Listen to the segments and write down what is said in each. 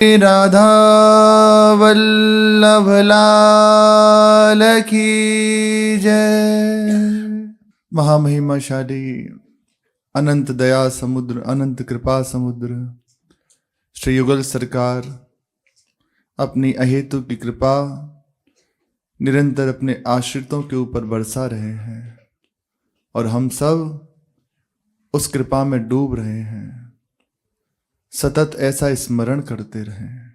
राधा वल्लभ लाल की जय। महामहिमाशाली अनंत दया समुद्र, अनंत कृपा समुद्र श्री युगल सरकार अपनी अहेतु की कृपा निरंतर अपने आश्रितों के ऊपर बरसा रहे हैं और हम सब उस कृपा में डूब रहे हैं। सतत ऐसा स्मरण करते रहें,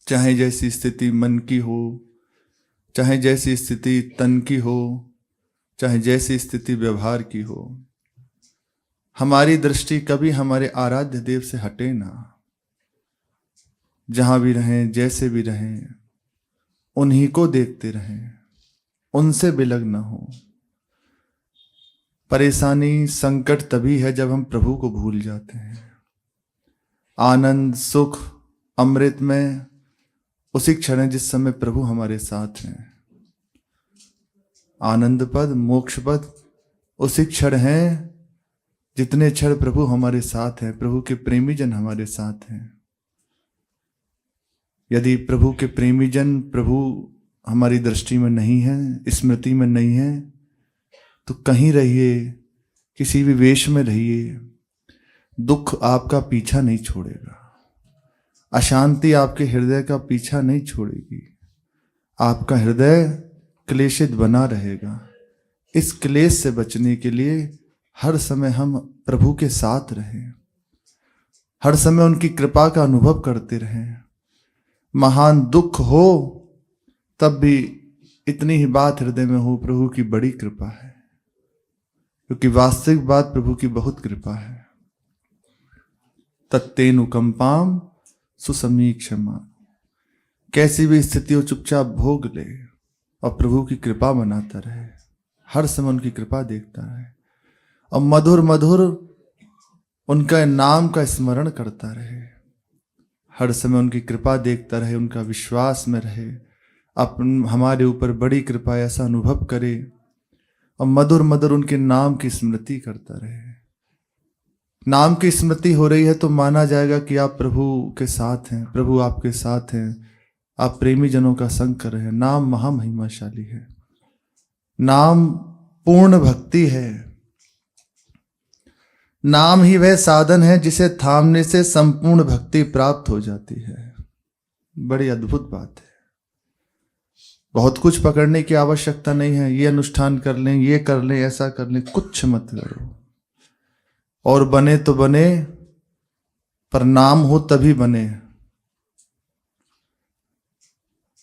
चाहे जैसी स्थिति मन की हो, चाहे जैसी स्थिति तन की हो, चाहे जैसी स्थिति व्यवहार की हो। हमारी दृष्टि कभी हमारे आराध्य देव से हटे ना। जहां भी रहें, जैसे भी रहें, उन्हीं को देखते रहें, उनसे बिलग ना हो। परेशानी संकट तभी है जब हम प्रभु को भूल जाते हैं। आनंद सुख अमृत में उसी क्षण है जिस समय प्रभु हमारे साथ हैं। आनंद पद मोक्ष पद उसी क्षण है जितने क्षण प्रभु हमारे साथ हैं, प्रभु के प्रेमी जन हमारे साथ हैं। यदि प्रभु के प्रेमी जन प्रभु हमारी दृष्टि में नहीं है, स्मृति में नहीं है, तो कहीं रहिए, किसी भी वेश में रहिए, दुख आपका पीछा नहीं छोड़ेगा, अशांति आपके हृदय का पीछा नहीं छोड़ेगी। आपका हृदय क्लेशित बना रहेगा। इस क्लेश से बचने के लिए हर समय हम प्रभु के साथ रहें, हर समय उनकी कृपा का अनुभव करते रहें। महान दुख हो तब भी इतनी ही बात हृदय में हो, प्रभु की बड़ी कृपा है, क्योंकि वास्तविक बात प्रभु की बहुत कृपा है। तत्तेनुकंपाम सुसमीक्षमा। कैसी भी स्थिति हो चुपचाप भोग ले और प्रभु की कृपा बनाता रहे, हर समय उनकी कृपा देखता रहे और मधुर मधुर उनका नाम का स्मरण करता रहे। हर समय उनकी कृपा देखता रहे, उनका विश्वास में रहे, अपन हमारे ऊपर बड़ी कृपा ऐसा अनुभव करे और मधुर मधुर उनके नाम की स्मृति करता रहे। नाम की स्मृति हो रही है तो माना जाएगा कि आप प्रभु के साथ हैं, प्रभु आपके साथ हैं, आप प्रेमी जनों का संग कर रहे हैं। नाम महामहिमाशाली है, नाम पूर्ण भक्ति है। नाम ही वह साधन है जिसे थामने से संपूर्ण भक्ति प्राप्त हो जाती है। बड़ी अद्भुत बात है। बहुत कुछ पकड़ने की आवश्यकता नहीं है, ये अनुष्ठान कर लें, ये कर लें, ऐसा कर लें, कुछ मत करो। और बने तो बने, पर नाम हो तभी बने।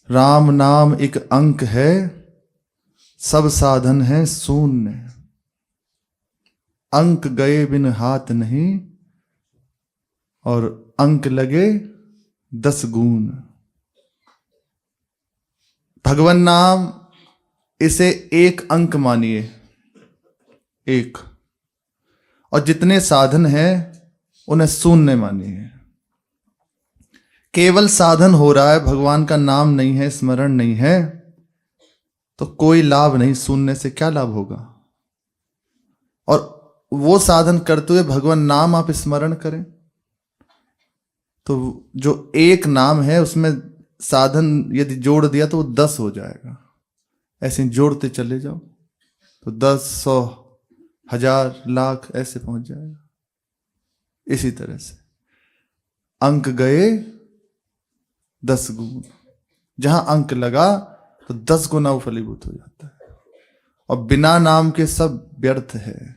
राम नाम एक अंक है, सब साधन है शून्य। अंक गए बिन हाथ नहीं और अंक लगे 10 गुण। भगवान नाम इसे एक अंक मानिए, एक, और जितने साधन हैं उन्हें शून्य मानिए। केवल साधन हो रहा है, भगवान का नाम नहीं है, स्मरण नहीं है, तो कोई लाभ नहीं। शून्य से क्या लाभ होगा? और वो साधन करते हुए भगवान नाम आप स्मरण करें तो जो एक नाम है उसमें साधन यदि जोड़ दिया तो वो 10 हो जाएगा। ऐसे जोड़ते चले जाओ तो 10, 100, 1000, लाख ऐसे पहुंच जाएगा। इसी तरह से अंक गए 10 गुण। जहां अंक लगा तो 10 गुना वो फलीभूत हो जाता है। और बिना नाम के सब व्यर्थ है।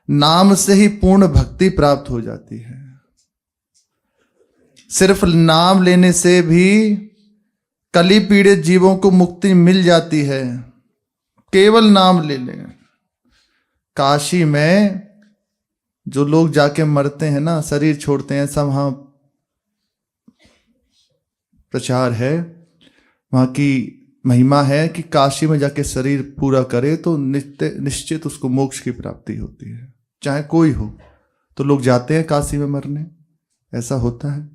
नाम से ही पूर्ण भक्ति प्राप्त हो जाती है। सिर्फ नाम लेने से भी कली पीड़ित जीवों को मुक्ति मिल जाती है। केवल नाम ले लें। काशी में जो लोग जाके मरते हैं ना, शरीर छोड़ते हैं, सब वहां प्रचार है, वहां की महिमा है कि काशी में जाके शरीर पूरा करे तो निश्चित उसको मोक्ष की प्राप्ति होती है। चाहे कोई हो, तो लोग जाते हैं काशी में मरने, ऐसा होता है।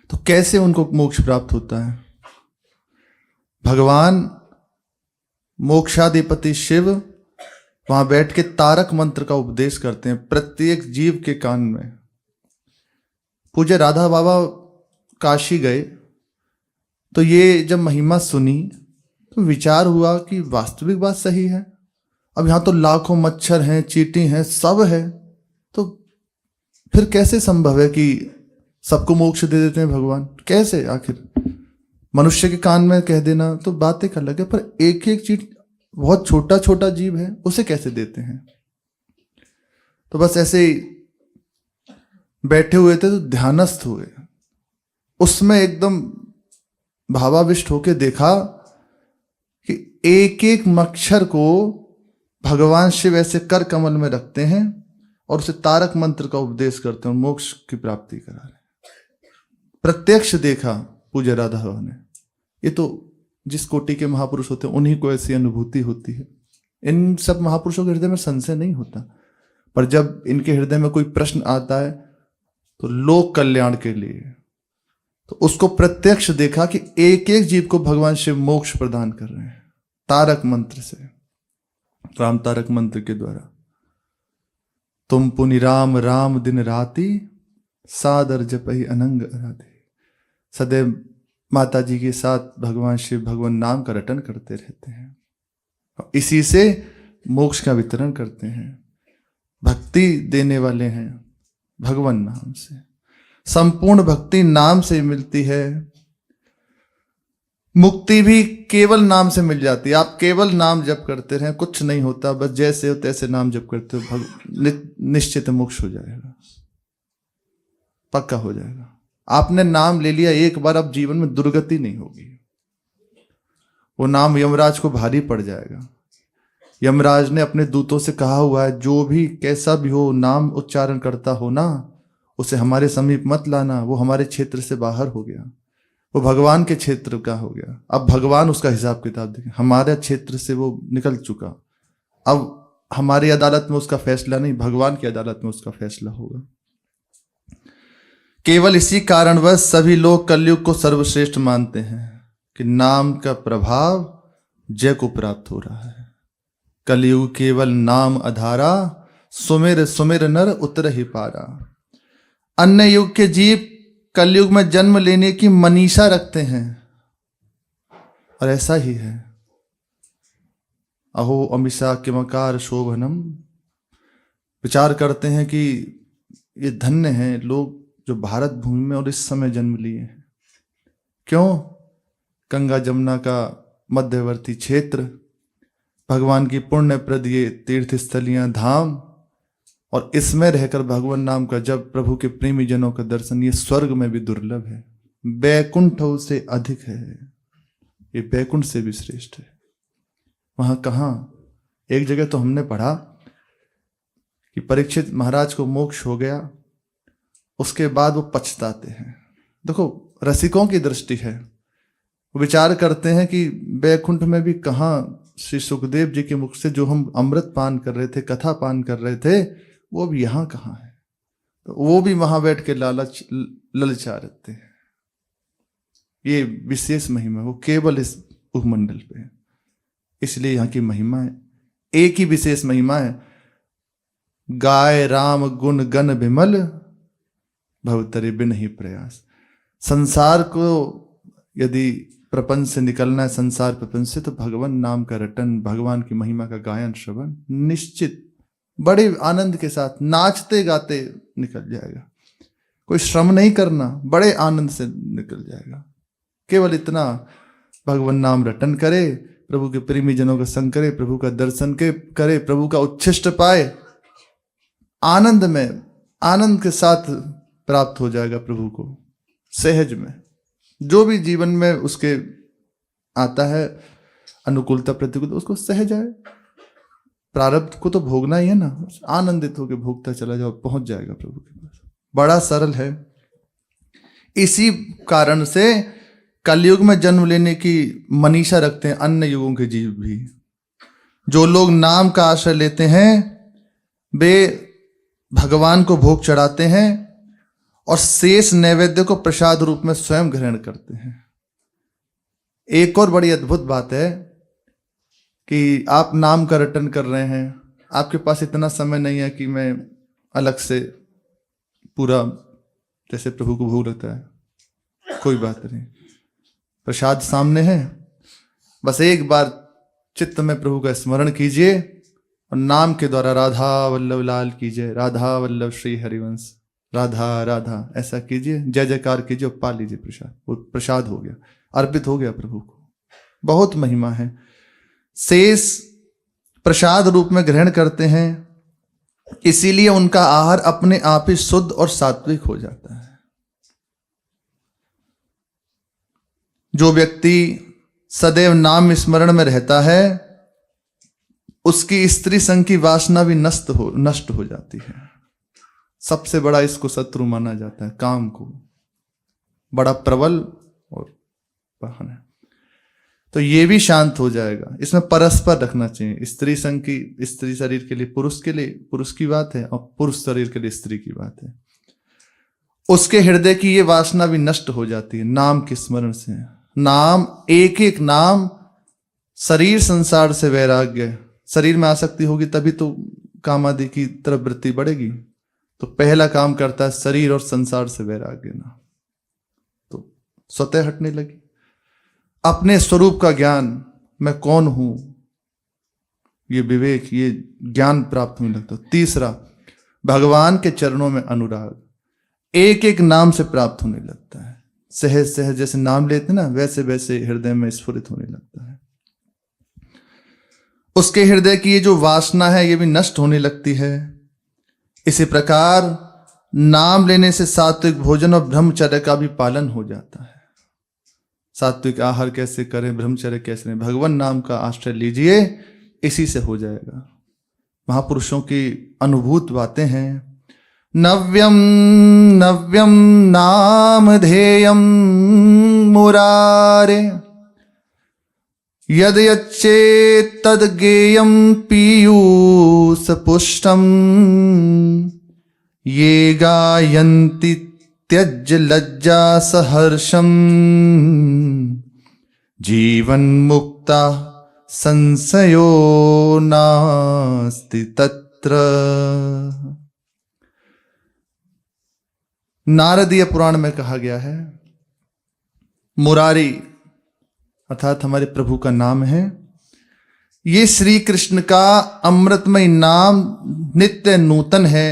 तो कैसे उनको मोक्ष प्राप्त होता है? भगवान मोक्षाधिपति शिव वहां बैठ के तारक मंत्र का उपदेश करते हैं प्रत्येक जीव के कान में। पूज्य राधा बाबा काशी गए तो ये जब महिमा सुनी तो विचार हुआ कि वास्तविक बात सही है। अब यहाँ तो लाखों मच्छर हैं, चींटी हैं, सब है, तो फिर कैसे संभव है कि सबको मोक्ष दे देते हैं भगवान? कैसे? आखिर मनुष्य के कान में कह देना तो बात एक अलग है, पर एक एक चीज, बहुत छोटा छोटा जीव है, उसे कैसे देते हैं? तो बस ऐसे ही बैठे हुए थे तो ध्यानस्थ हुए, उसमें एकदम भावाविष्ट होके देखा कि एक एक मच्छर को भगवान शिव ऐसे कर कमल में रखते हैं और उसे तारक मंत्र का उपदेश करते हैं और मोक्ष की प्राप्ति करा रहे हैं। प्रत्यक्ष देखा पूज्य राधा बाबा ने। ये तो जिस कोटि के महापुरुष होते हैं उन्हीं को ऐसी अनुभूति होती है। इन सब महापुरुषों के हृदय में संशय नहीं होता, पर जब इनके हृदय में कोई प्रश्न आता है तो लोक कल्याण के लिए, तो उसको प्रत्यक्ष देखा कि एक एक जीव को भगवान शिव मोक्ष प्रदान कर रहे हैं तारक मंत्र से, राम तारक मंत्र के द्वारा। तुम पुनि राम राम दिन राति, सादर जपहि अनंग आराधे। सदैव माता जी के साथ भगवान शिव भगवान नाम का रटन करते रहते हैं, इसी से मोक्ष का वितरण करते हैं। भक्ति देने वाले हैं भगवान नाम से, संपूर्ण भक्ति नाम से मिलती है। मुक्ति भी केवल नाम से मिल जाती है। आप केवल नाम जप करते रहें, कुछ नहीं होता, बस जैसे हो तैसे नाम जप करते हो, निश्चित मोक्ष हो जाएगा, पक्का हो जाएगा। आपने नाम ले लिया एक बार, अब जीवन में दुर्गति नहीं होगी। वो नाम यमराज को भारी पड़ जाएगा। यमराज ने अपने दूतों से कहा हुआ है, जो भी कैसा भी हो नाम उच्चारण करता हो ना, उसे हमारे समीप मत लाना, वो हमारे क्षेत्र से बाहर हो गया, वो भगवान के क्षेत्र का हो गया। अब भगवान उसका हिसाब किताब देंगे। हमारे क्षेत्र से वो निकल चुका, अब हमारी अदालत में उसका फैसला नहीं, भगवान की अदालत में उसका फैसला होगा। केवल इसी कारणवश सभी लोग कलयुग को सर्वश्रेष्ठ मानते हैं कि नाम का प्रभाव जय को प्राप्त हो रहा है। कलयुग केवल नाम आधारा, सुमिर सुमिर नर उतर ही पारा। अन्य युग के जीव कलयुग में जन्म लेने की मनीषा रखते हैं, और ऐसा ही है। अहो अमिषा किमकार शोभनम, विचार करते हैं कि ये धन्य हैं लोग जो भारत भूमि में और इस समय जन्म लिए हैं। क्यों? गंगा जमुना का मध्यवर्ती क्षेत्र, भगवान की पुण्यप्रद ये तीर्थ स्थलियां, धाम, और इसमें रहकर भगवान नाम का जब, प्रभु के प्रेमी जनों का दर्शन, ये स्वर्ग में भी दुर्लभ है। बैकुंठ से अधिक है, ये बैकुंठ से भी श्रेष्ठ है। वहां कहां, एक जगह तो हमने पढ़ा कि परीक्षित महाराज को मोक्ष हो गया, उसके बाद वो पछताते हैं। देखो रसिकों की दृष्टि है, वो विचार करते हैं कि बैकुंठ में भी कहां श्री सुखदेव जी के मुख से जो हम अमृत पान कर रहे थे, कथा पान कर रहे थे, वो भी यहाँ कहाँ है? तो वो भी वहां बैठ के ललचा रहते हैं। ये विशेष महिमा वो केवल इस उपमंडल पे है, इसलिए यहाँ की महिमा है, एक ही विशेष महिमा है। गाय राम गुण गण विमल, भवतरे बिन ही प्रयास। संसार को यदि प्रपंच से निकलना है, संसार प्रपंच से, तो भगवान नाम का रटन, भगवान की महिमा का गायन श्रवण निश्चित बड़े आनंद के साथ नाचते गाते निकल जाएगा। कोई श्रम नहीं करना, बड़े आनंद से निकल जाएगा। केवल इतना भगवान नाम रटन करे, प्रभु के प्रेमी जनों का संग करे, प्रभु का दर्शन करे, प्रभु का उच्छिष्ट पाए, आनंद में, आनंद के साथ प्राप्त हो जाएगा प्रभु को सहज में। जो भी जीवन में उसके आता है अनुकूलता प्रतिकूलता, उसको सहज आए। प्रारब्ध को तो भोगना ही है ना, आनंदित होकर भोगता चला जाओ, पहुंच जाएगा प्रभु के पास। बड़ा सरल है। इसी कारण से कलयुग में जन्म लेने की मनीषा रखते हैं अन्य युगों के जीव भी। जो लोग नाम का आश्रय लेते हैं वे भगवान को भोग चढ़ाते हैं और शेष नैवेद्य को प्रसाद रूप में स्वयं ग्रहण करते हैं। एक और बड़ी अद्भुत बात है कि आप नाम का रटन कर रहे हैं, आपके पास इतना समय नहीं है कि मैं अलग से पूरा जैसे प्रभु को भूख लगता है, कोई बात नहीं, प्रसाद सामने है, बस एक बार चित्त में प्रभु का स्मरण कीजिए और नाम के द्वारा राधा वल्लभ लाल कीजिए, राधा वल्लभ श्री हरिवंश, राधा राधा ऐसा कीजिए, जय जयकार कीजिए और पा लीजिए प्रसाद। वो प्रसाद हो गया, अर्पित हो गया प्रभु को। बहुत महिमा है। शेष प्रसाद रूप में ग्रहण करते हैं, इसीलिए उनका आहार अपने आप ही शुद्ध और सात्विक हो जाता है। जो व्यक्ति सदैव नाम स्मरण में रहता है, उसकी स्त्री संग की वासना भी नष्ट हो जाती है। सबसे बड़ा इसको शत्रु माना जाता है, काम को बड़ा प्रबल और वाहन है, तो ये भी शांत हो जाएगा। इसमें परस्पर रखना चाहिए। स्त्री संग की, स्त्री शरीर के लिए पुरुष की बात है, और पुरुष शरीर के लिए स्त्री की बात है। उसके हृदय की ये वासना भी नष्ट हो जाती है नाम के स्मरण से। नाम, एक एक नाम, शरीर संसार से वैराग्य। शरीर में आसक्ति होगी तभी तो काम आदि की तरफ वृत्ति बढ़ेगी। तो पहला काम करता है शरीर और संसार से वैराग्य ना, तो स्वतः हटने लगी। अपने स्वरूप का ज्ञान, मैं कौन हूं, ये विवेक, ये ज्ञान प्राप्त होने लगता। तीसरा, भगवान के चरणों में अनुराग, एक एक नाम से प्राप्त होने लगता है। सहज सहज जैसे नाम लेते ना, वैसे वैसे हृदय में स्फुरित होने लगता है। उसके हृदय की ये जो वासना है, ये भी नष्ट होने लगती है। इसी प्रकार नाम लेने से सात्विक भोजन और ब्रह्मचर्य का भी पालन हो जाता है। सात्विक आहार कैसे करें, ब्रह्मचर्य कैसे करें, भगवान नाम का आश्रय लीजिए, इसी से हो जाएगा। महापुरुषों की अनुभूत बातें हैं। नव्यम नव्यम नामधेयम मुरारे, यद यच्चेत् तद गेयम पीयूष पुष्टम, ये गायन्ति त्यज लज्जा सहर्षम, जीवन मुक्ता संशयो नास्ति तत्र। नारदीय पुराण में कहा गया है, मुरारी अर्थात हमारे प्रभु का नाम है। ये श्री कृष्ण का अमृतमय नाम नित्य नूतन है।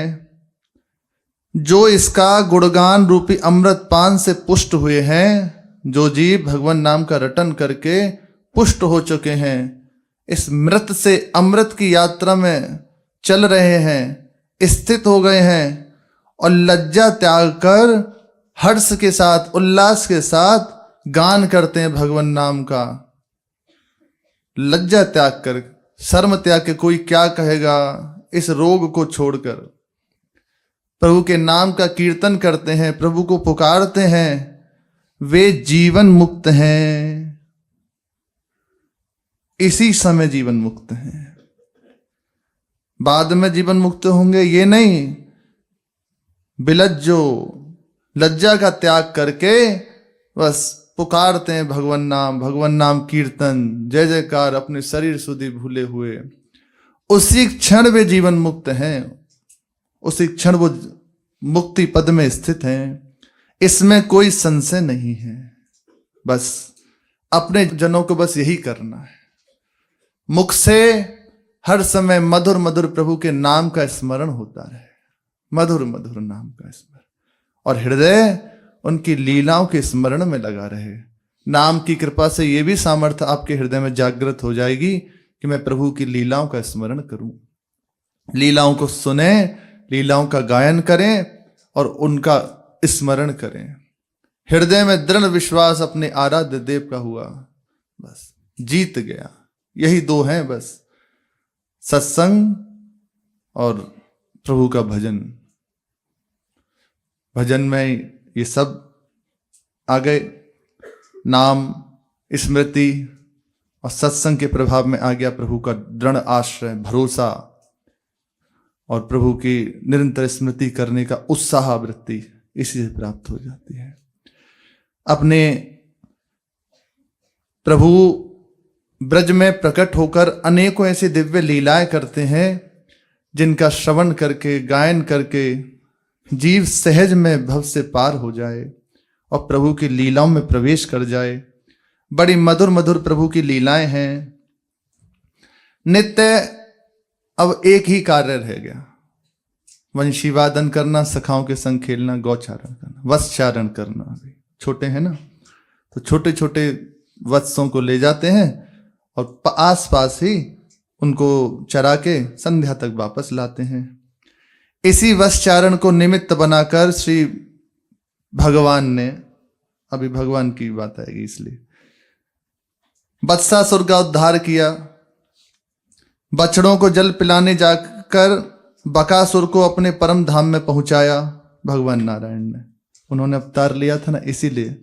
जो इसका गुणगान रूपी अमृत पान से पुष्ट हुए हैं, जो जीव भगवान नाम का रटन करके पुष्ट हो चुके हैं, इस मृत से अमृत की यात्रा में चल रहे हैं, स्थित हो गए हैं, और लज्जा त्याग कर हर्ष के साथ, उल्लास के साथ गान करते हैं भगवान नाम का। लज्जा त्याग कर, शर्म त्याग के, कोई क्या कहेगा, इस रोग को छोड़कर प्रभु के नाम का कीर्तन करते हैं, प्रभु को पुकारते हैं, वे जीवन मुक्त हैं। इसी समय जीवन मुक्त हैं, बाद में जीवन मुक्त होंगे ये नहीं। बिलज्जो, लज्जा का त्याग करके बस पुकारते हैं भगवान नाम कीर्तन, जय जयकार, अपने शरीर सुधि भूले हुए, उसी क्षण वे जीवन मुक्त हैं, उसी क्षण वो मुक्ति पद में स्थित हैं। इसमें कोई संशय नहीं है। बस अपने जनों को बस यही करना है, मुख से हर समय मधुर मधुर प्रभु के नाम का स्मरण होता रहे, मधुर मधुर नाम का स्मरण, और हृदय उनकी लीलाओं के स्मरण में लगा रहे। नाम की कृपा से ये भी सामर्थ्य आपके हृदय में जागृत हो जाएगी कि मैं प्रभु की लीलाओं का स्मरण करूं, लीलाओं को सुने, लीलाओं का गायन करें और उनका स्मरण करें। हृदय में दृढ़ विश्वास अपने आराध्य देव का हुआ, बस जीत गया। यही दो हैं बस, सत्संग और प्रभु का भजन। भजन में ये सब आ गए, नाम, स्मृति और सत्संग के प्रभाव में आ गया प्रभु का दृढ़ आश्रय, भरोसा, और प्रभु की निरंतर स्मृति करने का उत्साह, वृत्ति, इसी से प्राप्त हो जाती है। अपने प्रभु ब्रज में प्रकट होकर अनेकों ऐसे दिव्य लीलाएं करते हैं, जिनका श्रवण करके, गायन करके जीव सहज में भव से पार हो जाए और प्रभु की लीलाओं में प्रवेश कर जाए। बड़ी मधुर मधुर प्रभु की लीलाएं हैं। नित्य अब एक ही कार्य रह गया, वंशी वादन करना, सखाओं के संग खेलना, गौचारण करना, वत्सचारण करना। अभी छोटे हैं ना, तो छोटे छोटे वत्सों को ले जाते हैं और आस पास ही उनको चरा के संध्या तक वापस लाते हैं। इसी वत्सचारण को निमित्त बनाकर श्री भगवान ने, अभी भगवान की बात आएगी इसलिए, वत्सासुर का उद्धार किया। बछड़ों को जल पिलाने जाकर बकासुर को अपने परम धाम में पहुंचाया भगवान नारायण ने। उन्होंने अवतार लिया था ना, इसीलिए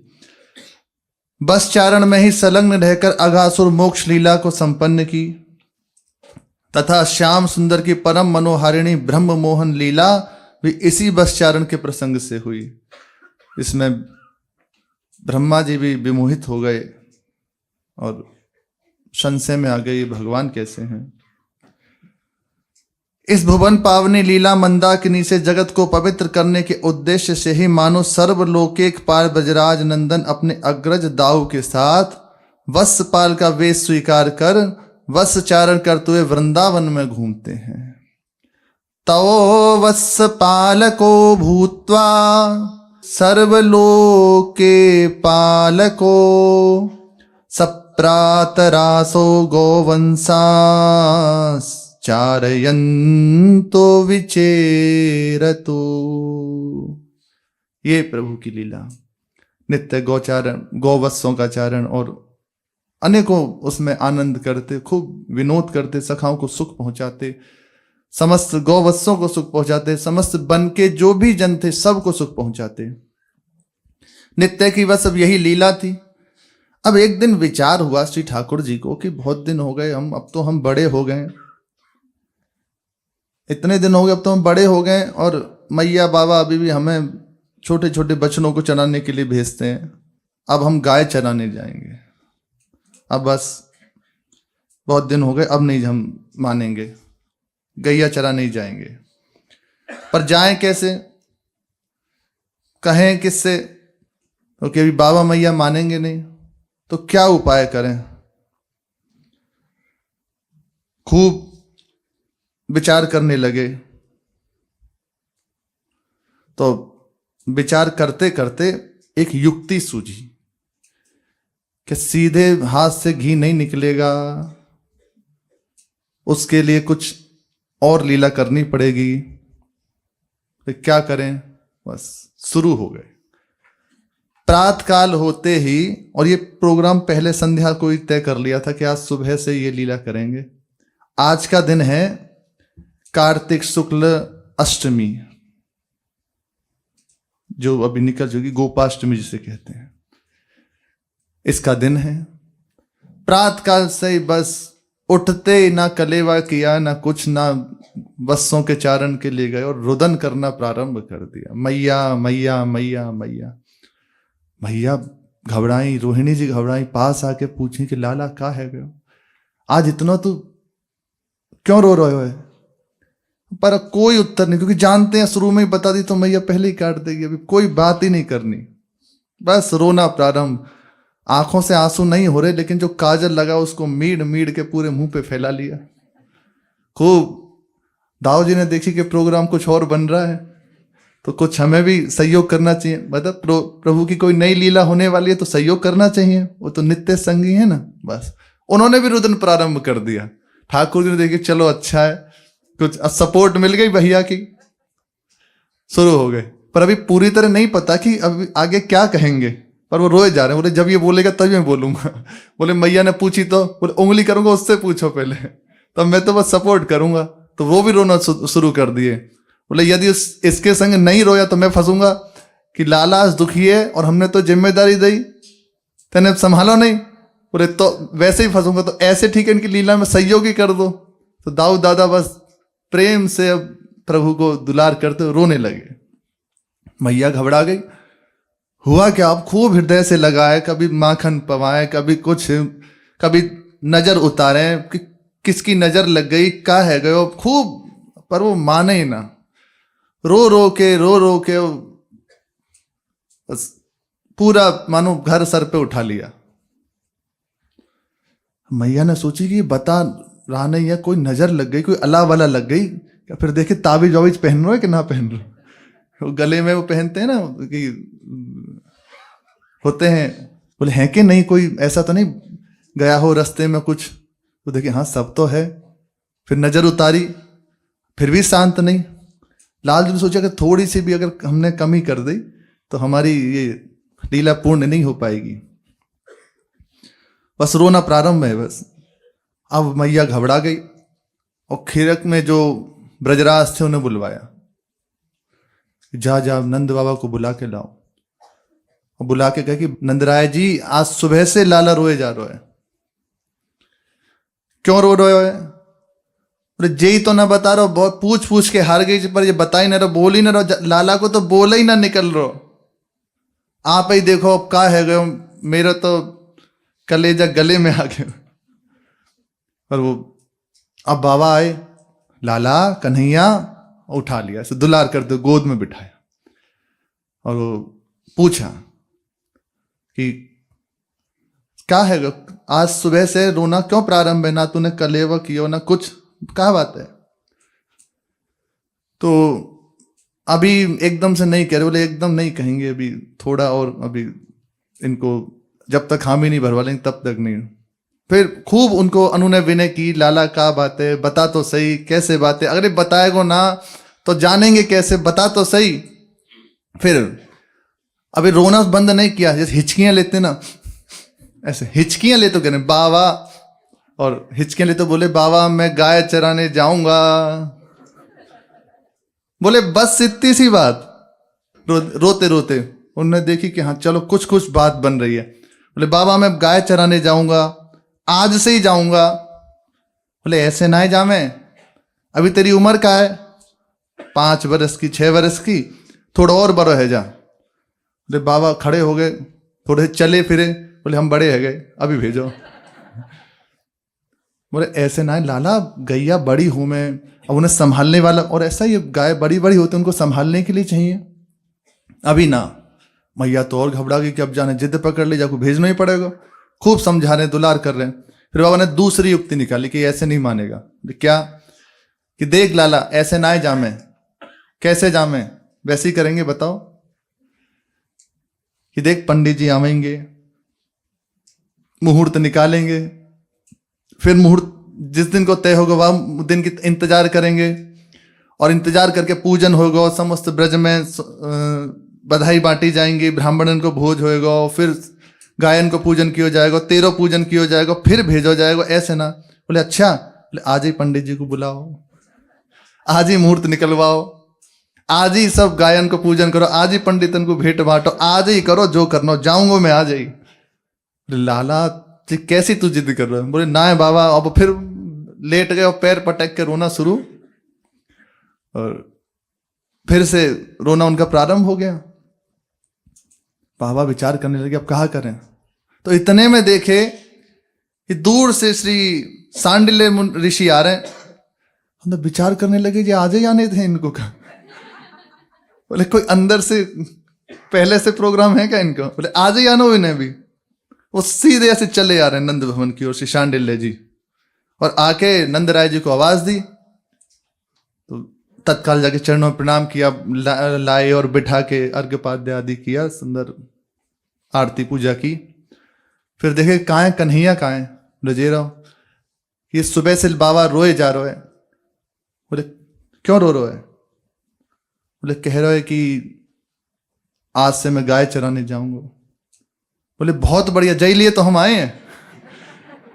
वत्सचारण में ही संलग्न रहकर अघासुर मोक्ष लीला को संपन्न की तथा श्याम सुंदर की परम मनोहारिणी ब्रह्म मोहन लीला भी इसी वत्सचारण के प्रसंग से हुई। इसमें ब्रह्मा जी भी विमोहित हो गए और संशय में आ गए, ये भगवान कैसे हैं। इस भुवन पावनी लीला मंदाकिनी से जगत को पवित्र करने के उद्देश्य से ही मानो सर्वलोकेक पाल ब्रजराज नंदन अपने अग्रज दाऊ के साथ वत्सपाल का वेश स्वीकार कर वत्सचारण करते हुए वृंदावन में घूमते हैं। तवो वत्सपालको भूत्वा सर्वलोके पालको सप्रातरासो गोवंशास चारयन्तो विचेरतो। ये प्रभु की लीला, नित्य गौचारण, गौवत्सों का चारण और अनेकों उसमें आनंद करते, खूब विनोद करते, सखाओं को सुख पहुंचाते, समस्त गौवत्सों को सुख पहुंचाते, समस्त वन के जो भी जन थे सबको सुख पहुंचाते। नित्य की वह सब यही लीला थी। अब एक दिन विचार हुआ श्री ठाकुर जी को कि बहुत दिन हो गए, अब तो हम बड़े हो गए, इतने दिन हो गए, अब तो हम बड़े हो गए और मैया बाबा अभी भी हमें छोटे छोटे बच्चों को चराने के लिए भेजते हैं। अब हम गाय चराने जाएंगे, अब बस बहुत दिन हो गए, अब नहीं हम मानेंगे, गैया चरा नहीं जाएंगे। पर जाएं कैसे, कहें किससे, क्योंकि अभी बाबा मैया मानेंगे नहीं, तो क्या उपाय करें। खूब विचार करने लगे। तो विचार करते करते एक युक्ति सूझी कि सीधे हाथ से घी नहीं निकलेगा, उसके लिए कुछ और लीला करनी पड़ेगी। तो क्या करें, बस शुरू हो गए। प्रातःकाल होते ही, और ये प्रोग्राम पहले संध्या को ही तय कर लिया था कि आज सुबह से ये लीला करेंगे। आज का दिन है कार्तिक शुक्ल अष्टमी, जो अभी निकल चुकी, गोपाष्टमी जिसे कहते हैं, इसका दिन है। प्रातःकाल से ही बस उठते ना कलेवा किया, ना कुछ, ना वत्सों के चारण के लिए गए और रुदन करना प्रारंभ कर दिया। मैया मैया मैया मैया। भैया घबराई, रोहिणी जी घबराई, पास आके पूछी कि लाला क्या है गयो, आज इतना तू क्यों रो रहे हो। पर कोई उत्तर नहीं, क्योंकि जानते हैं शुरू में ही बता दी तो मैया पहले ही काट देगी, अभी कोई बात ही नहीं करनी, बस रोना प्रारंभ। आंखों से आंसू नहीं हो रहे, लेकिन जो काजल लगा उसको मीड़ मीड़ के पूरे मुंह पे फैला लिया। खूब दाऊ जी ने देखी कि प्रोग्राम कुछ और बन रहा है, तो कुछ हमें भी सहयोग करना चाहिए। मतलब प्रभु की कोई नई लीला होने वाली है तो सहयोग करना चाहिए, वो तो नित्य संगी है ना। बस उन्होंने भी रुदन प्रारंभ कर दिया। ठाकुर जी ने देखी चलो अच्छा है, कुछ सपोर्ट मिल गई भैया की, शुरू हो गए। पर अभी पूरी तरह नहीं पता कि अभी आगे क्या कहेंगे, पर वो रोए जा रहे हैं। बोले जब ये बोलेगा तभी मैं बोलूंगा। बोले मैया ने पूछी तो, बोले उंगली करूंगा उससे पूछो पहले, तो मैं तो बस सपोर्ट करूंगा। तो वो भी रोना शुरू कर दिए। बोले यदि इसके संग नहीं रोया तो मैं फंसूंगा कि लाला दुखी है और हमने तो जिम्मेदारी दी, तेने संभालो नहीं। बोले तो वैसे ही फंसूंगा, तो ऐसे ठीक है इनकी लीला में सहयोग ही कर दो। तो दाऊ दादा बस प्रेम से अब प्रभु को दुलार करते हुए रोने लगे। मैया घबरा गई, हुआ क्या। अब खूब हृदय से लगाए, कभी माखन पवाए, कभी कुछ, कभी नजर उतारे कि किसकी नजर लग गई, क्या है गयो खूब, पर वो माने ही ना। रो रो के बस पूरा मानो घर सर पे उठा लिया। मैया ने सोची कि बता रहा नहीं है, कोई नजर लग गई, कोई अला वाला लग गई या फिर देखे ताबीज वाबीज पहन रहे हो कि ना पहन रहे हो। गले में वो पहनते हैं ना कि होते हैं, बोले हैं कि नहीं, कोई ऐसा तो नहीं गया हो रास्ते में कुछ। तो देखे हाँ सब तो है। फिर नजर उतारी, फिर भी शांत नहीं। लाल जी ने सोचा कि थोड़ी सी भी अगर हमने कमी कर दी तो हमारी ये लीला पूर्ण नहीं हो पाएगी। बस रोना प्रारंभ है बस। अब मैया घबरा गई और खीरक में जो ब्रजराज थे उन्हें बुलवाया, जा जा नंद बाबा को बुला के लाओ। और बुला के कहा कि नंदराय जी आज सुबह से लाला रोए जा रहा है। क्यों रो रहे हो? बोले जेई तो ना बता रहा, बहुत पूछ पूछ के हार गई, पर ये बता ही ना रहो, बोल ही ना रहो, लाला को तो बोला ही ना निकल रहो। आप ही देखो अब का है गयो, मेरा तो कलेजा गले में आ गया। और वो अब बाबा आए, लाला कन्हैया, उठा लिया, ऐसे दुलार करते गोद में बिठाया और वो पूछा कि क्या है आज सुबह से रोना क्यों प्रारंभ है, ना तूने कलेवा किया ना कुछ, क्या बात है? तो अभी एकदम से नहीं कह रहे। बोले एकदम नहीं कहेंगे, अभी थोड़ा और, अभी इनको जब तक हामी नहीं भरवा लेंगे तब तक नहीं। फिर खूब उनको अनुनय विनय की, लाला का बात है, बता तो सही कैसे बात है, अगर बताएगो ना तो जानेंगे कैसे, बता तो सही। फिर अभी रोना बंद नहीं किया, जैसे हिचकियां लेते ना, ऐसे हिचकियां ले तो कह रहे बाबा, और हिचकियां ले तो बोले बाबा मैं गाय चराने जाऊंगा। बोले बस इतनी सी बात। रोते रोते उन्होंने देखी कि हाँ चलो कुछ कुछ बात बन रही है। बोले बाबा मैं गाय चराने जाऊंगा, आज से ही जाऊंगा। बोले ऐसे ना ही जामे, अभी तेरी उम्र का है, 5 वर्ष की 6 वर्ष की, थोड़ा और बड़ो है जा। बोले बाबा खड़े हो गए, थोड़े चले फिरे, बोले हम बड़े है गए, अभी भेजो। बोले ऐसे ना, लाला गैया बड़ी हूं मैं, अब उन्हें संभालने वाला, और ऐसा ही गाय बड़ी बड़ी होती उनको संभालने के लिए चाहिए, अभी ना। मैया तो और घबरा गई कि अब जाने जिद पकड़ ली, जाको भेजना ही पड़ेगा। खूब समझा रहे, दुलार कर रहे हैं। फिर बाबा ने दूसरी युक्ति निकाली कि ऐसे नहीं मानेगा। क्या? कि देख लाला ऐसे ना जामे, कैसे जामे, वैसे ही करेंगे बताओ। कि देख पंडित जी आवेंगे, मुहूर्त निकालेंगे, फिर मुहूर्त जिस दिन को तय होगा वह दिन की इंतजार करेंगे, और इंतजार करके पूजन होगा, समस्त ब्रज में बधाई बांटी जाएंगी, ब्राह्मणन को भोज होएगा, फिर गायन को पूजन किया जाएगा, 13 पूजन किया जाएगा, फिर भेजा जाएगा, ऐसे ना। बोले अच्छा, बोले आज ही पंडित जी को बुलाओ, आज ही मुहूर्त निकलवाओ, आज ही सब गायन को पूजन करो, आज ही पंडितन को भेंट बांटो, आज ही करो जो करना, जाऊंगा मैं आज ही। लाला कैसी तू जिद कर रहा है? बोले ना है बाबा। अब फिर लेट गए और पैर पटक के रोना शुरू, और फिर से रोना उनका प्रारंभ हो गया। बाबा विचार करने लगे अब कहा करें। तो इतने में देखे कि दूर से श्री सांडिल्य ऋषि आ रहे हैं। हम तो विचार करने लगे जी आज ही आने थे इनको का। बोले कोई अंदर से पहले से प्रोग्राम है क्या इनको? बोले आज ही आना हो इन्हें भी। वो सीधे ऐसे चले आ रहे हैं नंद भवन की ओर श्री शांडिल्य जी, और आके नंद राय जी को आवाज दी। तो तत्काल जाके चरणों में प्रणाम किया, लाए और बिठा के अर्घ्यपाद्य आदि किया, सुंदर आरती पूजा की। फिर देखे कहाँ है कन्हैया, कहाँ है? रजे रहो। ये सुबह से बाबा रोए जा रहे हैं। बोले क्यों रो रहे है? बोले कह रहे है कि आज से मैं गाय चराने जाऊंगा। बोले बहुत बढ़िया, जय लिए तो हम आए हैं।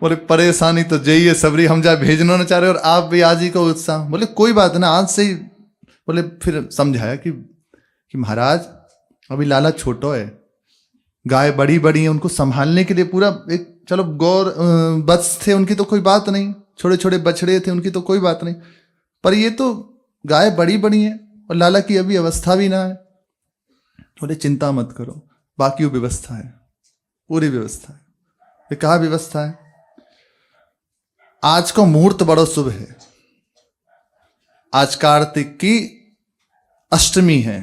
बोले परेशानी तो जय है सबरी, हम जा भेजना ना चाह रहे और आप भी आज ही को उत्साह। बोले कोई बात ना, आज से ही। बोले फिर समझाया कि महाराज अभी लाला छोटो है, गाय बड़ी बड़ी है, उनको संभालने के लिए पूरा एक, चलो गौर बत्स थे उनकी तो कोई बात नहीं, छोटे छोटे बछड़े थे उनकी तो कोई बात नहीं, पर ये तो गाय बड़ी बड़ी है और लाला की अभी अवस्था भी ना है। बोले चिंता मत करो, बाकी व्यवस्था है, पूरी व्यवस्था है। ये कहा व्यवस्था है? आज का मुहूर्त बड़ा शुभ है, आज कार्तिक की अष्टमी है,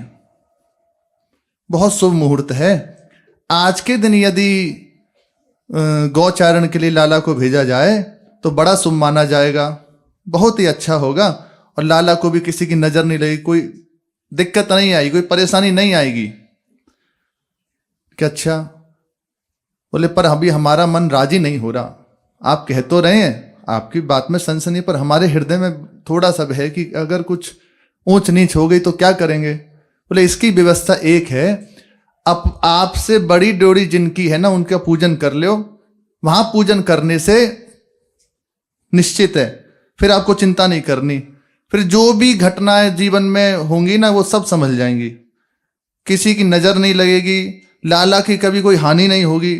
बहुत शुभ मुहूर्त है। आज के दिन यदि गौचारण के लिए लाला को भेजा जाए तो बड़ा शुभ माना जाएगा, बहुत ही अच्छा होगा, और लाला को भी किसी की नजर नहीं लगेगी, कोई दिक्कत नहीं आएगी, कोई परेशानी नहीं आएगी। क्या अच्छा? बोले पर अभी हमारा मन राजी नहीं हो रहा। आप कह तो रहे हैं, आपकी बात में सनसनी, पर हमारे हृदय में थोड़ा सा है कि अगर कुछ ऊंच नीच हो गई तो क्या करेंगे। बोले इसकी व्यवस्था एक है, अब आपसे बड़ी ड्योढ़ी जिनकी है ना, उनका पूजन कर लो। वहां पूजन करने से निश्चित है, फिर आपको चिंता नहीं करनी, फिर जो भी घटनाएं जीवन में होंगी ना वो सब संभल जाएंगी, किसी की नजर नहीं लगेगी, लाला की कभी कोई हानि नहीं होगी।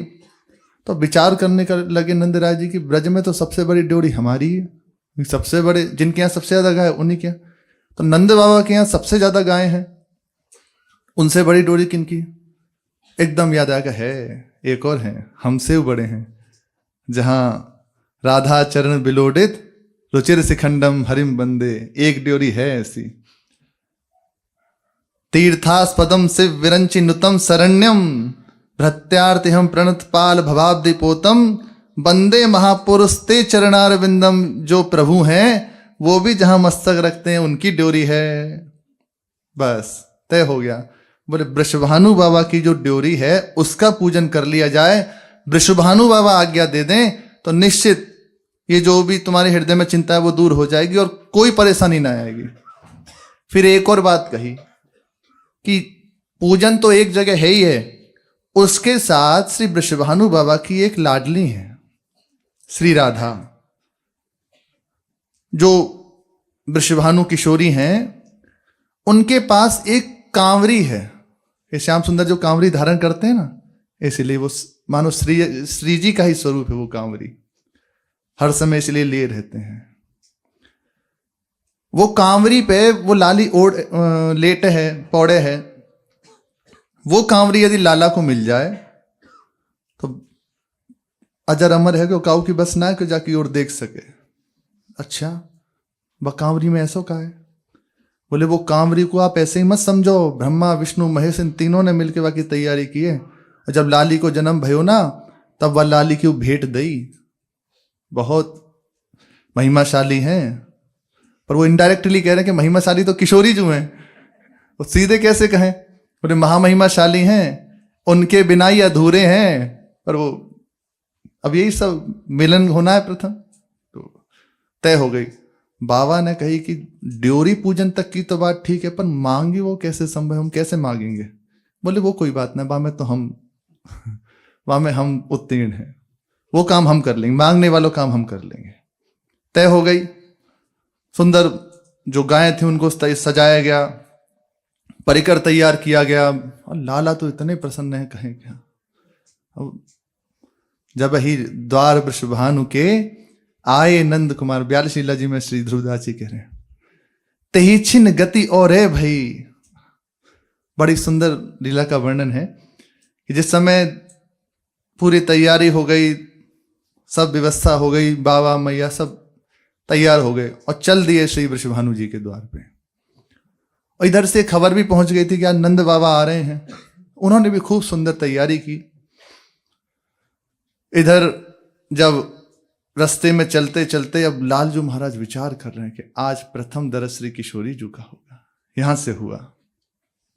तो विचार करने का लगे नंद राय जी की ब्रज में तो सबसे बड़ी ड्योढ़ी हमारी है, सबसे बड़े जिनके यहाँ सबसे ज्यादा गाय उन्हीं के यहाँ। तो नंद बाबा के यहाँ सबसे ज्यादा गाय हैं, उनसे बड़ी ड्योढ़ी किनकी? एकदम याद आया है, एक और हैं, हमसे बड़े हैं, जहां राधा चरण बिलोडित रुचिर शिखंडम हरिम बंदे, एक ड्योढ़ी है ऐसी। तीर्थास्पदम शिव विरंचि नुतम शरण्यम भृत्यार्ति हम प्रणत पाल भवाब्दिपोतम बंदे महापुरुष ते चरणार विंदम। जो प्रभु हैं वो भी जहां मस्तक रखते हैं उनकी ड्योढ़ी है। बस तय हो गया। बोले वृषभानु बाबा की जो ड्योढ़ी है उसका पूजन कर लिया जाए, वृषभानु बाबा आज्ञा दे दें तो निश्चित ये जो भी तुम्हारे हृदय में चिंता है वो दूर हो जाएगी और कोई परेशानी ना आएगी। फिर एक और बात कही कि पूजन तो एक जगह है ही है, उसके साथ श्री वृषभानु बाबा की एक लाडली है श्री राधा, जो वृषभानु किशोरी हैं, उनके पास एक कांवरी है। ये श्याम सुंदर जो कांवरी धारण करते हैं ना, इसीलिए वो मानो श्री जी का ही स्वरूप है वो कांवरी, हर समय इसलिए लिए रहते हैं। वो कांवरी पे वो लाली ओढ़ लेटे है, पौड़े है। वो कांवरी यदि लाला को मिल जाए तो अजर अमर है कि वो काऊ की बस ना है कि जाके और देख सके। अच्छा, वह कांवरी में ऐसा का है? बोले वो कांवरी को आप ऐसे ही मत समझो, ब्रह्मा विष्णु महेश इन तीनों ने मिलकर बाकी तैयारी की है। और जब लाली को जन्म भयो ना तब वह लाली की भेंट दई, बहुत महिमाशाली हैं। पर वो इनडायरेक्टली कह रहे हैं कि महिमाशाली तो किशोरी जो हैं, वो सीधे कैसे कहें? बोले महामहिमाशाली हैं, उनके बिना ही अधूरे हैं। पर वो अब यही सब मिलन होना है प्रथम, तो तय हो गई। बाबा ने कही कि ड्योरी पूजन तक की तो बात ठीक है, पर मांगी वो कैसे संभव, हम कैसे मांगेंगे? बोले वो कोई बात नहीं, वहां में हम उत्तीर्ण हैं, वो काम हम कर लेंगे, मांगने वालों काम हम कर लेंगे। तय हो गई। सुंदर जो गायें थी उनको सजाया गया, परिकर तैयार किया गया, और लाला तो इतने प्रसन्न है कहें क्या। अब जब ही द्वार वृषभानु के आए नंद कुमार, 42 लीला जी में श्री ध्रुवदास जी कह रहे हैं, तही छिन गति और है भाई। बड़ी सुंदर लीला का वर्णन है कि जिस समय पूरी तैयारी हो गई, सब व्यवस्था हो गई, बाबा मैया सब तैयार हो गए और चल दिए श्री वृषभानु जी के द्वार पे। और इधर से खबर भी पहुंच गई थी कि आज नंद बाबा आ रहे हैं। उन्होंने भी खूब सुंदर तैयारी की। इधर जब रास्ते में चलते चलते अब लालजू महाराज विचार कर रहे हैं कि आज प्रथम दरस श्री किशोरी जू का होगा। यहां से हुआ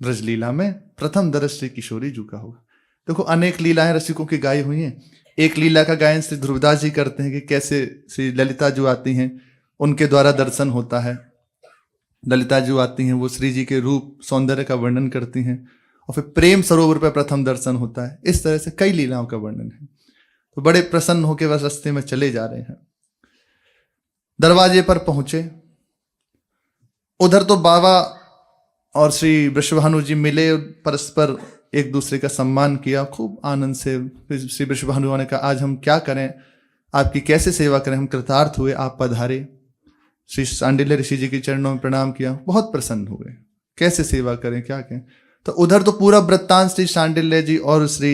ब्रजलीला में प्रथम दरस श्री किशोरी जू का होगा। देखो अनेक लीलाएं रसिकों की गाई हुई हैं। एक लीला का गायन श्री ध्रुवदास जी करते हैं कि कैसे श्री ललिता जो आती हैं उनके द्वारा दर्शन होता है। ललिता जो आती हैं वो श्री जी के रूप सौंदर्य का वर्णन करती हैं और फिर प्रेम सरोवर पर प्रथम दर्शन होता है। इस तरह से कई लीलाओं का वर्णन है। तो बड़े प्रसन्न होकर वह रास्ते में चले जा रहे हैं। दरवाजे पर पहुंचे, उधर तो बाबा और श्री वृषभानु जी मिले, परस्पर एक दूसरे का सम्मान किया खूब आनंद से। श्री वृषभानु ने कहा आज हम क्या करें, आपकी कैसे सेवा करें, हम कृतार्थ हुए, आप पधारे। श्री सांडिल्य ऋषि जी के चरणों में प्रणाम किया, बहुत प्रसन्न हुए, कैसे सेवा करें, क्या करें। तो उधर तो पूरा वृत्तांत श्री सांडिल्य जी और श्री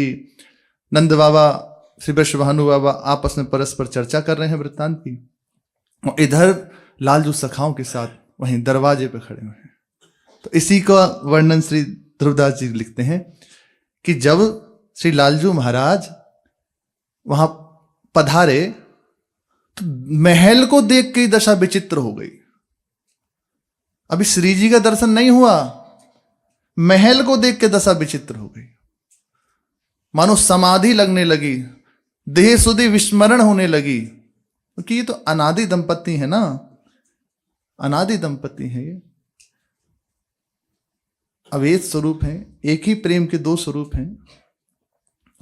नंद बाबा, श्री वृषभानु बाबा आपस में परस्पर चर्चा कर रहे हैं वृत्तांत की। और इधर लालजू सखाओं के साथ वहीं दरवाजे पे खड़े हुए हैं। तो इसी का वर्णन श्री ध्रुवदास जी लिखते हैं कि जब श्री लालजू महाराज वहां पधारे तो महल को देख के ही दशा विचित्र हो गई। अभी श्री जी का दर्शन नहीं हुआ, महल को देख के दशा विचित्र हो गई। मानो समाधि लगने लगी, देह सुधि विस्मरण होने लगी, क्योंकि ये तो अनादि दंपति है ना, अनादि दंपति है ये, अवेद स्वरूप है, एक ही प्रेम के दो स्वरूप हैं।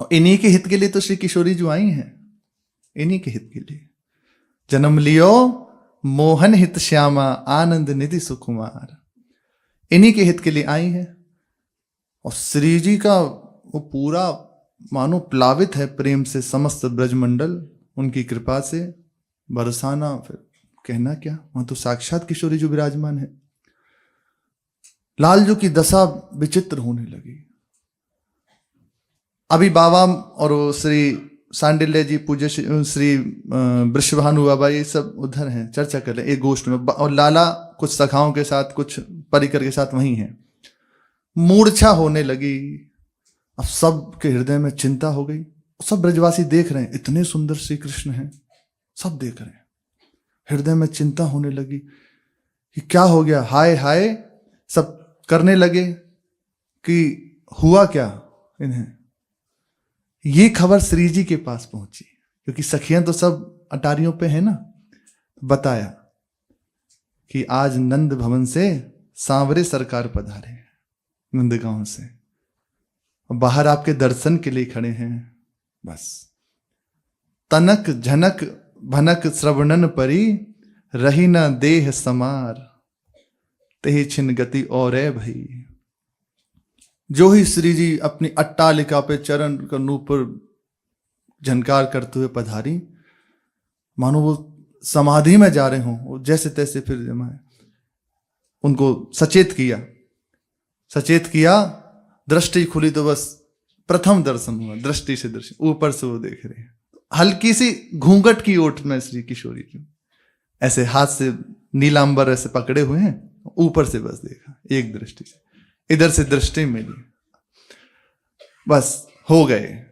और इन्हीं के हित के लिए तो श्री किशोरी जो आई हैं, इन्हीं के हित के लिए। जन्म लियो मोहन हित श्यामा आनंद निधि सुकुमार, इन्हीं के हित के लिए आई है। और श्री जी का वो पूरा मानो प्लावित है प्रेम से समस्त ब्रजमंडल, उनकी कृपा से बरसाना, फिर कहना क्या, वहां तो साक्षात किशोरी जो विराजमान है। लालजू की दशा विचित्र होने लगी। अभी बाबा और श्री सांडिल्य जी पूज्य श्री वृषभानु बाबा ये सब उधर हैं, चर्चा कर रहे हैं एक गोष्ठ में, और लाला कुछ सखाओं के साथ, कुछ परिकर के साथ वहीं हैं। मूर्छा होने लगी। अब सब के हृदय में चिंता हो गई। सब ब्रजवासी देख रहे हैं, इतने सुंदर श्री कृष्ण हैं, सब देख रहे हैं। हृदय में चिंता होने लगी कि क्या हो गया, हाय हाय सब करने लगे कि हुआ क्या इन्हें। ये खबर श्री जी के पास पहुंची, क्योंकि सखियां तो सब अटारियों पे है ना। बताया कि आज नंद भवन से सांवरे सरकार पधारे, नंदगांव से, बाहर आपके दर्शन के लिए खड़े हैं। बस तनक झनक भनक श्रवणन परी, रही न देह समार, तेहि छिन गति और भई। जो ही श्री जी अपनी अट्टालिका पे चरण का नूपुर झनकार करते हुए पधारी, मानो वो समाधि में जा रहे हों, वो जैसे तैसे फिर जमाए। उनको सचेत किया, दृष्टि खुली तो बस प्रथम दर्शन हुआ, दृष्टि से दर्शन, ऊपर से वो देख रहे हैं। हल्की सी घूंघट की ओट में श्री किशोरी जी ऐसे हाथ से नीलांबर ऐसे पकड़े हुए हैं, ऊपर से बस देखा एक दृष्टि से, इधर से दृष्टि मिली, बस हो गए।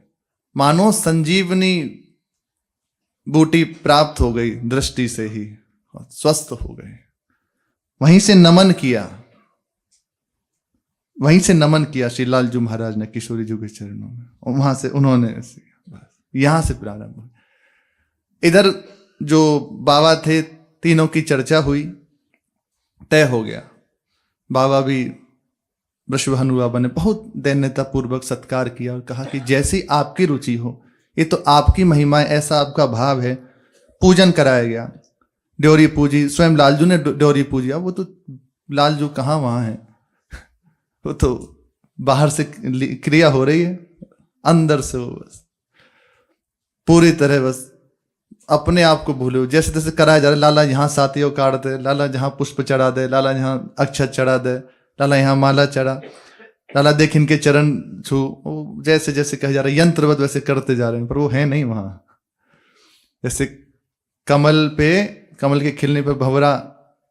मानो संजीवनी बूटी प्राप्त हो गई, दृष्टि से ही स्वस्थ हो गए। वहीं से नमन किया श्री लालजू महाराज ने किशोरी जी के चरणों में, और वहां से उन्होंने यहां से प्रारंभ। इधर जो बाबा थे, तीनों की चर्चा हुई, तय हो गया। बाबा भी, वृषभानु बाबा ने बहुत दैन्यता पूर्वक सत्कार किया और कहा कि जैसी आपकी रुचि हो, ये तो आपकी महिमा है, ऐसा आपका भाव है। पूजन कराया गया, ड्योरी पूजी, स्वयं लालजू ने ड्योरी पूजी। अब वो तो लालजू कहाँ वहां है, वो तो बाहर से क्रिया हो रही है, अंदर से वो बस पूरी तरह बस अपने आप को भूले हो, जैसे तैसे कराया जा रहा है। लाला यहाँ साथियों काट दे, लाला जहाँ पुष्प चढ़ा दे, लाला यहाँ अक्षत चढ़ा दे, लाला यहाँ माला चढ़ा, लाला देख इनके चरण छू, जैसे जैसे कहे जा रहे, यंत्रवत वैसे करते जा रहे हैं, पर वो है नहीं वहां। जैसे कमल के खिलने पर भंवरा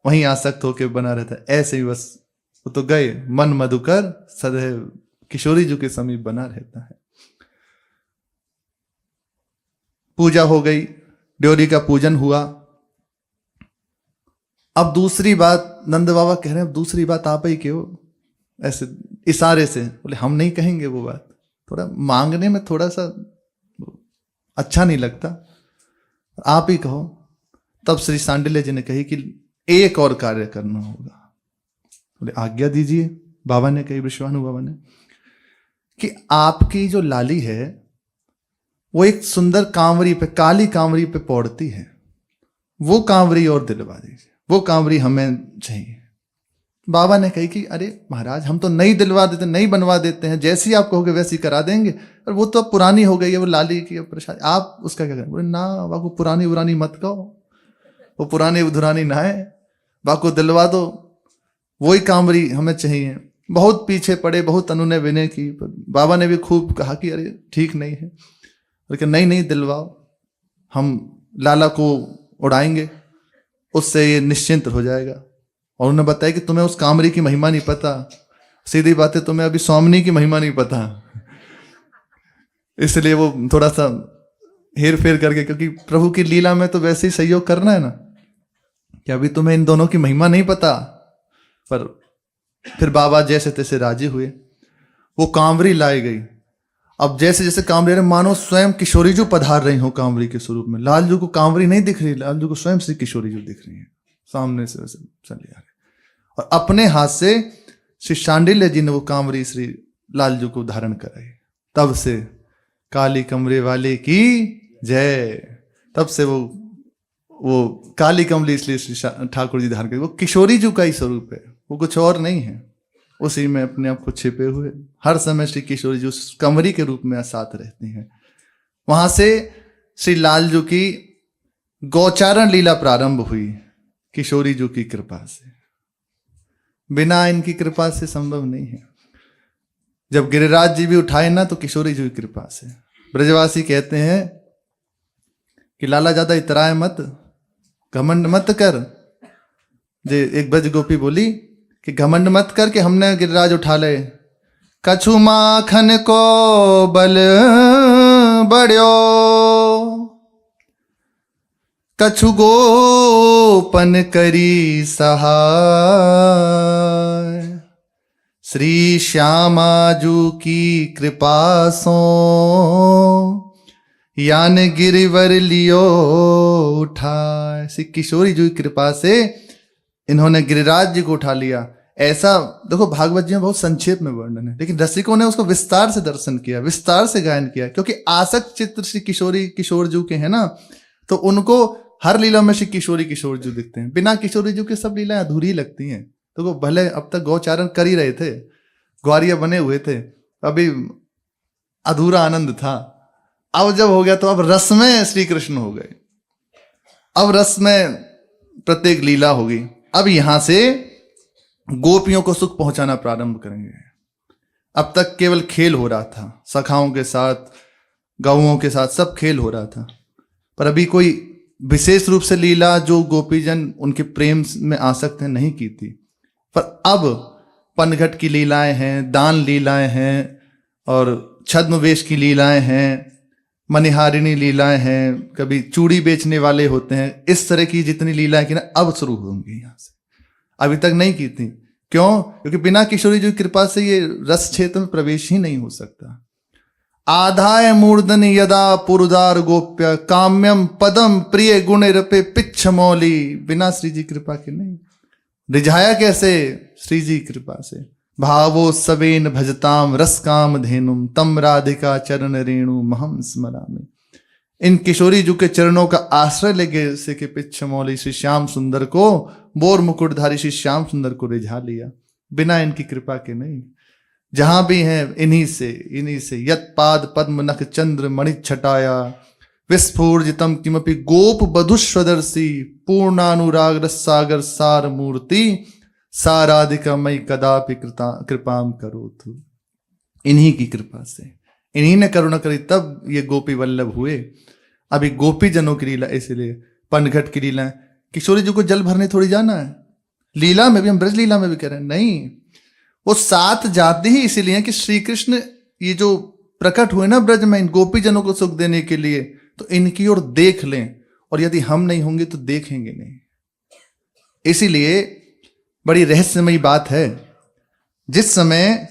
वहीं आसक्त होकर बना रहता है, ऐसे ही बस वो तो गए, मन मधुकर सदैव किशोरी जी के समीप बना रहता है। पूजा हो गई, ड्योरी का पूजन हुआ। अब दूसरी बात नंद बाबा कह रहे हैं, अब दूसरी बात आप ही क्यों, ऐसे इशारे से बोले, हम नहीं कहेंगे वो बात, थोड़ा मांगने में थोड़ा सा अच्छा नहीं लगता, आप ही कहो। तब श्री सांडिल्य जी ने कही कि एक और कार्य करना होगा। बोले आज्ञा दीजिए। बाबा ने कही, वृषभानु बाबा ने, कि आपकी जो लाली है वो एक सुंदर कांवरी पे, काली कांवरी पे पौड़ती है, वो कांवरी और दिलवा दीजिए, वो कांवरी हमें चाहिए। बाबा ने कही कि अरे महाराज, हम तो नहीं दिलवा देते, नहीं बनवा देते हैं, जैसी आप कहोगे वैसी करा देंगे, और वो तो अब पुरानी हो गई है, वो लाली की प्रसाद, आप उसका क्या करें। बोले ना बाको, पुरानी पुरानी मत कहो, वो पुरानी उधरानी ना है, बाको दिलवा दो, वही कांवरी हमें चाहिए। बहुत पीछे पड़े, बहुत अनुनय विनय की, बाबा ने भी खूब कहा कि अरे ठीक नहीं है, लेकिन नहीं दिलवाओ, हम लाला को उड़ाएंगे, उससे ये निश्चिंत हो जाएगा। और उन्होंने बताया कि तुम्हें उस कामरी की महिमा नहीं पता, सीधी बात है तुम्हें अभी स्वामिनी की महिमा नहीं पता। इसलिए वो थोड़ा सा हेर फेर करके, क्योंकि प्रभु की लीला में तो वैसे ही सहयोग करना है ना, कि अभी तुम्हें इन दोनों की महिमा नहीं पता। पर फिर बाबा जैसे तैसे राजी हुए, वो कांवरी लाई गई। अब जैसे जैसे कांवरी, मानो स्वयं किशोरी जी पधार रही हो कांवरी के स्वरूप में। लालजू को कांवरी नहीं दिख रही, लालजू को स्वयं श्री किशोरी जी दिख रही है, सामने से वैसे चले आ रहे। और अपने हाथ से श्री शांडिल्य जी ने वो कांवरी श्री लालजू को धारण कराई। तब से काली कमरे वाले की जय, तब से वो काली कमली इसलिए श्री ठाकुर जी धारण करें। वो किशोरी जी का ही स्वरूप है, वो कुछ और नहीं है। उसी में अपने आप को छिपे हुए हर समय श्री किशोरी जी उस कमरी के रूप में साथ रहती हैं। वहां से श्री लालजू की गौचारण लीला प्रारंभ हुई किशोरी जी की कृपा से। बिना इनकी कृपा से संभव नहीं है। जब गिरिराज जी भी उठाए ना तो किशोरी जी की कृपा से। ब्रजवासी कहते हैं कि लाला ज्यादा इतराए मत, घमंड मत कर। जे एक ब्रज गोपी बोली कि घमंड मत कर कि हमने गिरिराज उठा ले। कछु माखन को बल बढ़्यो, कछु गोपन करी सहाय। श्री श्यामाजू की कृपा सो यान गिरिवर लियो उठाए। श्री किशोरी जी की कृपा से इन्होंने गिरिराज जी को उठा लिया। ऐसा देखो भागवत जी में बहुत संक्षेप में वर्णन है, लेकिन रसिकों ने उसको विस्तार से दर्शन किया, विस्तार से गायन किया। क्योंकि आसक्त चित्र श्री किशोर जी के हैं ना, तो उनको हर लीला में श्री किशोर जी दिखते हैं। बिना किशोरी जी के सब लीलाएं अधूरी लगती हैं। तो वो भले अब तक गौचारण कर ही रहे थे, ग्वारिया बने हुए थे, अभी अधूरा आनंद था। अब जब हो गया तो अब रस में श्री कृष्ण हो गए, अब रस में प्रत्येक लीला होगी। अब यहां से गोपियों को सुख पहुंचाना प्रारंभ करेंगे। अब तक केवल खेल हो रहा था, सखाओं के साथ, गौओं के साथ सब खेल हो रहा था, पर अभी कोई विशेष रूप से लीला जो गोपीजन उनके प्रेम में आसक्त हैं नहीं की थी। पर अब पनघट की लीलाएं हैं, दान लीलाएं हैं, और छद्मवेश की लीलाएं हैं, मनिहारिणी लीलाएं हैं, कभी चूड़ी बेचने वाले होते हैं। इस तरह की जितनी लीलाएं की ना अब शुरू होंगी यहां से, अभी तक नहीं की थी। क्यों? क्योंकि बिना किशोरी जी की कृपा से ये रस क्षेत्र में प्रवेश ही नहीं हो सकता। आधाय मूर्धन यदा पुरुदार गोप्य काम्यम पदम प्रिय गुण रपे पिच्छ मौली। बिना श्री जी कृपा के नहीं। रिझाया कैसे? श्री जी कृपा से। भावो सवेन भजताम रस काम धेनुम तम राधिका चरण रेणु महम स्मरामि। इन किशोरी जी के चरणों का आश्रय लेके से के पिच्छ मौली श्री श्याम सुंदर को, बोर मुकुटधारी श्री श्याम सुंदर को रिझा लिया। बिना इनकी कृपा के नहीं। जहां भी हैं इन्हीं से यत पाद पद्म नख चंद्र मणि छटाया विस्फूर्जितम किमपि गोप बधुस्वदर्शी पूर्णानुराग रसागर सार मूर्ति साराधिका मई कदापि कृपाम करोतु। इन्हीं की कृपा से, इन्हीं ने करुणा करी तब ये गोपी वल्लभ हुए। अभी गोपी जनों की लीला, इसलिए पनघट की लीला। किशोरी जी को जल भरने थोड़ी जाना है। लीला में भी, हम ब्रज लीला में भी कह रहे हैं, नहीं, वो साथ जाते ही इसीलिए कि श्री कृष्ण ये जो प्रकट हुए ना ब्रज में इन गोपी जनों को सुख देने के लिए, तो इनकी ओर देख लें, और यदि हम नहीं होंगे तो देखेंगे नहीं। इसीलिए बड़ी रहस्यमयी बात है, जिस समय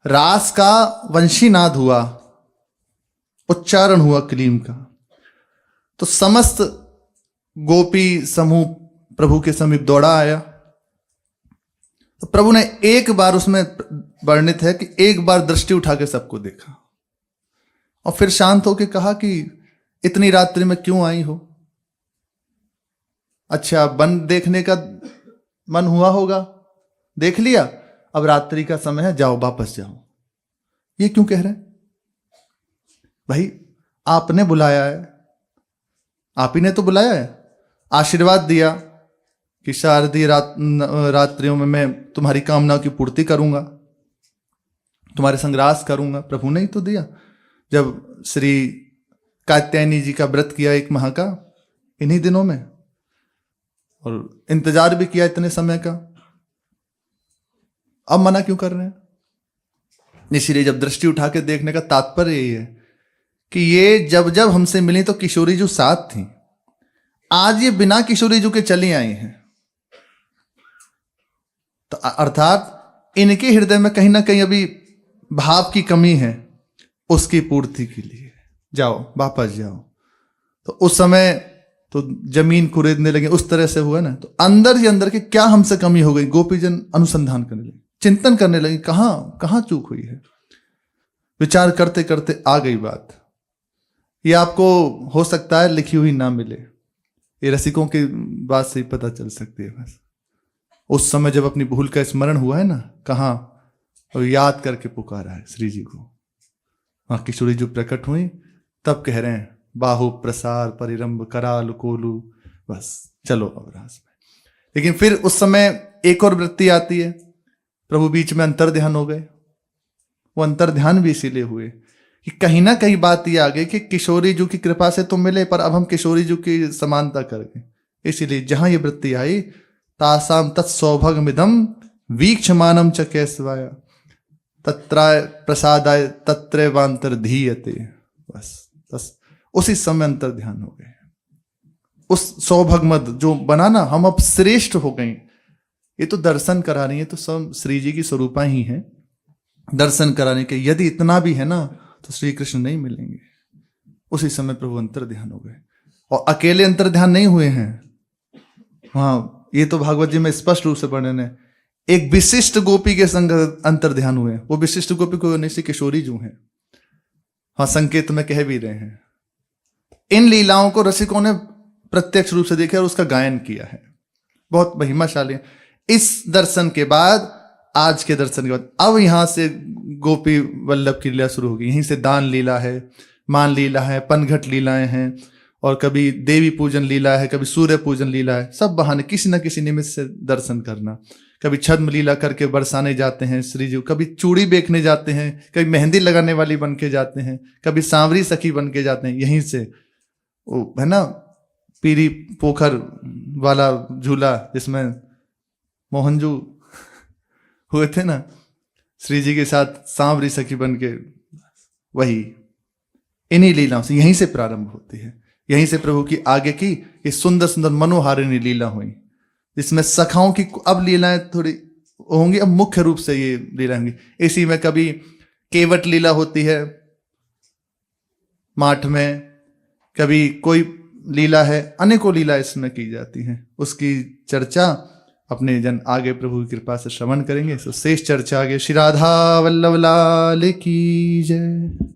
रास का वंशीनाद हुआ, उच्चारण हुआ क्लीम का, तो समस्त गोपी समूह प्रभु के समीप दौड़ा आया। तो प्रभु ने एक बार, उसमें वर्णित है कि एक बार दृष्टि उठा के सबको देखा और फिर शांत होकर कहा कि इतनी रात्रि में क्यों आई हो? अच्छा, वन देखने का मन हुआ होगा, देख लिया, अब रात्रि का समय है, जाओ वापस जाओ। ये क्यों कह रहे हैं? भाई आपने बुलाया है, आप ही ने तो बुलाया है, आशीर्वाद दिया कि शारदीय रात्रियों में मैं तुम्हारी कामना की पूर्ति करूंगा, तुम्हारे संग रास करूंगा। प्रभु ने ही तो दिया। जब श्री कात्यायनी जी का व्रत किया 1 माह का, इन्हीं दिनों में, और इंतजार भी किया इतने समय का, अब मना क्यों कर रहे हैं? इसीलिए जब दृष्टि उठा के देखने का तात्पर्य यही है कि ये जब जब हमसे मिली तो किशोरी जी साथ थी, आज ये बिना किशोरी जी के चली आई हैं। तो अर्थात इनके हृदय में कहीं ना कहीं अभी भाव की कमी है, उसकी पूर्ति के लिए जाओ, वापस जाओ। तो उस समय तो जमीन खरीदने लगे, उस तरह से हुआ ना। तो अंदर ही अंदर के क्या हमसे कमी हो गई, गोपीजन अनुसंधान करने लगे, चिंतन करने लगे, कहां चूक हुई है। विचार करते करते आ गई बात। ये आपको हो सकता है लिखी हुई ना मिले, ये रसिकों की बात से ही पता चल सकती है। बस उस समय जब अपनी भूल का स्मरण हुआ है ना, कहाँ और याद करके पुकारा है श्री जी को, वहां किशोरी जो प्रकट हुई तब कह रहे हैं बाहु प्रसार परिरंभ कराल कोलू, बस चलो अब रास में। लेकिन फिर उस समय एक और वृत्ति आती है, प्रभु बीच में अंतर ध्यान हो गए। वो अंतर ध्यान भी इसीलिए हुए कि कहीं ना कहीं बात ये आ गई कि किशोरी जी की कृपा से तो मिले, पर अब हम किशोरी जी की समानता कर गए। इसीलिए जहां ये वृत्ति आई, तासाम तत्सौभगमिदम वीक्षमानम च कैसवाय तत्राय प्रसादाय तत्रैवांतर धीयते। बस उसी समय अंतर ध्यान हो गए। उस सौभगमद जो बना ना, हम अब श्रेष्ठ हो गए। ये तो दर्शन करा रही है, तो सब श्री जी की स्वरूपा ही है, दर्शन कराने के। यदि इतना भी है ना तो श्री कृष्ण नहीं मिलेंगे। उसी समय प्रभु अंतर ध्यान हो गए, और अकेले अंतर ध्यान नहीं हुए हैं। हाँ, ये तो भागवत जी में स्पष्ट रूप से वर्णन है, एक विशिष्ट गोपी के संग अंतर ध्यान हुए। वो विशिष्ट गोपी को निश्चित किशोरी जो है। हाँ, संकेत में कह भी रहे हैं। इन लीलाओं को रसिकों ने प्रत्यक्ष रूप से देखा और उसका गायन किया है, बहुत महिमाशाली है। इस दर्शन के बाद, आज के दर्शन के बाद, अब यहां से गोपी वल्लभ की लीला शुरू होगी। यहीं से दान लीला है, मान लीला है, पनघट लीलाएं हैं, और कभी देवी पूजन लीला है, कभी सूर्य पूजन लीला है। सब बहाने किसी न किसी निमित्त से दर्शन करना। कभी छद्म लीला करके बरसाने जाते हैं श्री जी, कभी चूड़ी बेचने जाते हैं, कभी मेहंदी लगाने वाली बन के जाते हैं, कभी सांवरी सखी बन के जाते हैं। यहीं से वो है ना, पीरी पोखर वाला झूला जिसमें मोहनजू हुए थे ना श्री जी के साथ, सांवरी सखी बन के, वही इन्हीं लीलाओं से यहीं से प्रारंभ होती है। यहीं से प्रभु की आगे की ये सुंदर सुंदर मनोहारिणी लीला हुई, जिसमें सखाओं की अब लीलाएं थोड़ी होंगी, अब मुख्य रूप से ये लीला होंगी। इसी में कभी केवट लीला होती है माठ में, कभी कोई लीला है, अनेकों लीला इसमें की जाती हैं। उसकी चर्चा अपने जन आगे प्रभु की कृपा से श्रवण करेंगे। तो शेष चर्चा आगे। श्री राधा वल्लभ लाल की जय।